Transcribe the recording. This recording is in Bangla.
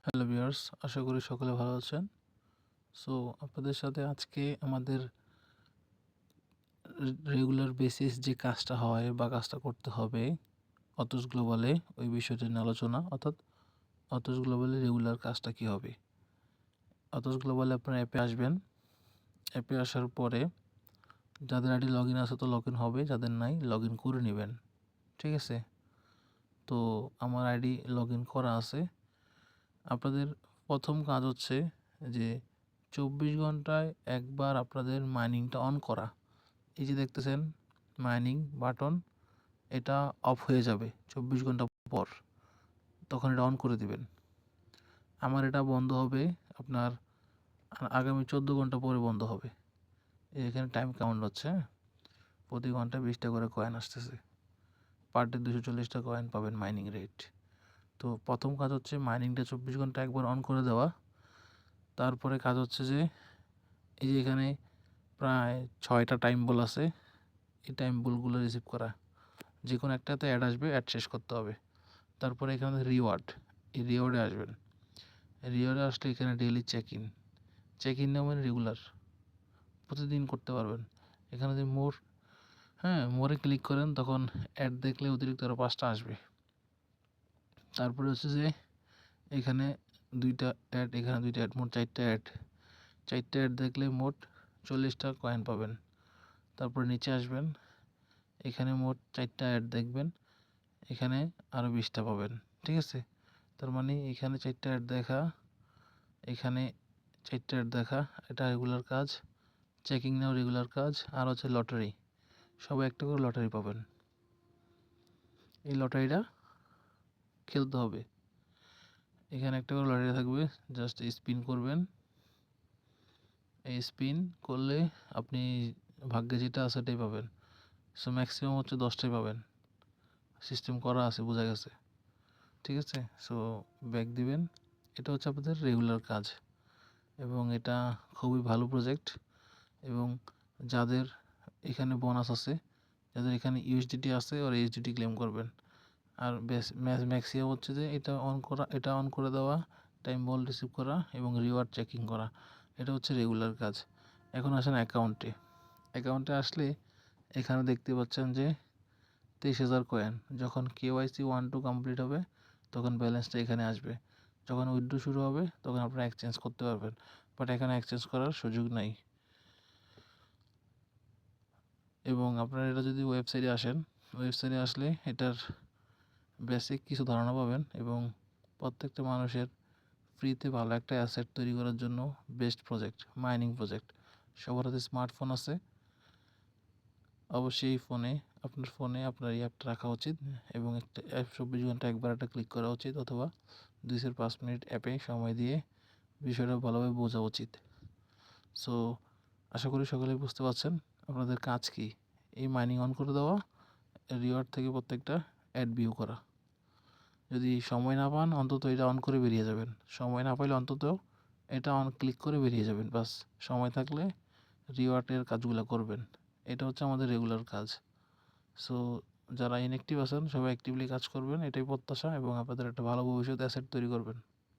হ্যালো ভিউয়ার্স, আশা করি সকলে ভালো আছেন। সো আপনাদের সাথে আজকে আমাদের রেগুলার বেসিস যে কাজটা হয় বা কাজটা করতে হবে অতস গ্লোবালে, ওই বিষয়টা নিয়ে আলোচনা। অর্থাৎ অতস গ্লোবালে রেগুলার কাজটা কী হবে। অতস গ্লোবালে আপনার অ্যাপে আসবেন। অ্যাপে আসার পরে যাদের আইডি লগ ইন আছে তো লগ ইন হবে, যাদের নাই লগ ইন করে নেবেন। ঠিক আছে? তো আমার আইডি লগ ইন করা আছে। আপনাদের প্রথম কাজ হচ্ছে যে 24 ঘন্টায় একবার আপনাদের মাইনিংটা অন করা। এই যে দেখতেছেন মাইনিং বাটন, এটা অফ হয়ে যাবে 24 ঘন্টা পর, তখন এটা অন করে দিবেন। আমার এটা বন্ধ হবে আপনার আগামী 14 ঘন্টা পরে বন্ধ হবে। এখানে টাইম কাউন্ট হচ্ছে, প্রতি ঘন্টায় 20টা করে কয়েন আসতেছে, পার ডে 240টা কয়েন পাবেন মাইনিং রেট। তো প্রথম কাজ হচ্ছে মাইনিংটা 24 ঘন্টা একবার অন করে দেওয়া। তারপরে কাজ হচ্ছে যে এই যে এখানে প্রায় 6টা টাইম বল আছে, এই টাইম বলগুলো রিসিভ করা। যে কোনো একটাতে অ্যাড আসবে, অ্যাড শেষ করতে হবে। তারপরে এখানে রিওয়ার্ড, এই রিওয়ার্ডে আসবেন। রিওয়ার্ডে আসলে এখানে ডেইলি চেক ইন মানে রেগুলার, প্রতিদিন করতে পারবেন। এখানে যদি মোরে ক্লিক করেন তখন অ্যাড দেখলে অতিরিক্ত আরও 5টা আসবে। তারপরে হচ্ছে যে এখানে 2টা অ্যাড, এখানে 2টা অ্যাড, মোট 4টা অ্যাড দেখলে মোট 40টা কয়েন পাবেন। তারপরে নিচে আসবেন, এখানে মোট 4টা অ্যাড দেখবেন, এখানে আরও 20টা পাবেন। ঠিক আছে? তার মানে এখানে 4টা অ্যাড দেখা, এখানে 4টা অ্যাড দেখা, এটা রেগুলার কাজ। চেকিং নাও রেগুলার কাজ। আর হচ্ছে লটারি, সবাই একটা করে লটারি পাবেন। এই লটারিটা খেলতে হবে। এখানে একটা করে লটারি থাকবে, জাস্ট স্পিন করবেন। এই স্পিন করলে আপনি ভাগ্যে যেটা আছে সেটাই পাবেন। সো ম্যাক্সিমাম হচ্ছে 10টাই পাবেন, সিস্টেম করা আছে, বোঝা গেছে। ঠিক আছে? সো ব্যাক দিবেন। এটা হচ্ছে আপনাদের রেগুলার কাজ এবং এটা খুবই ভালো প্রজেক্ট। এবং যাদের এখানে বোনাস আছে, যাদের এখানে ইউএসডিটি আছে ওরা ইউএসডিটি ক্লেম করবেন। আর ম্যাক্সিমাম হচ্ছে যে এটা অন করে দেওয়া, টাইম বল রিসিভ করা এবং রিওয়ার্ড চেকিং করা, এটা হচ্ছে রেগুলার কাজ। এখন আসেন অ্যাকাউন্টে আসলে এখানে দেখতে পাচ্ছেন যে 23,000 কয়েন। যখন KYC 1-2 কমপ্লিট হবে তখন ব্যালেন্সটা এখানে আসবে। যখন উইথড্র শুরু হবে তখন আপনারা এক্সচেঞ্জ করতে পারবেন, বাট এখানে এক্সচেঞ্জ করার সুযোগ নাই। এবং আপনারা এটা যদি ওয়েবসাইটে আসেন, ওয়েবসাইটে আসলে এটার বেসিক কিছু ধারণা পাবেন এবং প্রত্যেকটা মানুষের ফ্রিতে ভালো একটা অ্যাসেট তৈরি করার জন্য বেস্ট প্রজেক্ট, মাইনিং প্রজেক্ট। সবার হাতে স্মার্টফোন আছে, অবশ্যই এই ফোনে আপনার এই অ্যাপটা রাখা উচিত এবং একটা অ্যাপ 24 ঘন্টা একবার একটা ক্লিক করা উচিত, অথবা 2-5 মিনিট অ্যাপে সময় দিয়ে বিষয়টা ভালোভাবে বোঝা উচিত। সো আশা করি সকলে বুঝতে পারছেন আপনাদের কাজ কি। এই মাইনিং অন করে দেওয়া, রিওয়ার্ড থেকে প্রত্যেকটা অ্যাড ভিউ করা। যদি সময় না পান অন্তত এটা অন করে বেরিয়ে যাবেন, সময় না পাইলে অন্তত এটা অন ক্লিক করে বেরিয়ে যাবেন, বাস। সময় থাকলে রিওয়ার্ডের কাজগুলো করবেন। এটা হচ্ছে আমাদের রেগুলার কাজ। সো যারা ইনঅ্যাক্টিভ আছেন সবাই অ্যাক্টিভলি কাজ করবেন, এটাই প্রত্যাশা, এবং আপনাদের একটা ভালো ভবিষ্যৎ অ্যাসেট তৈরি করবেন।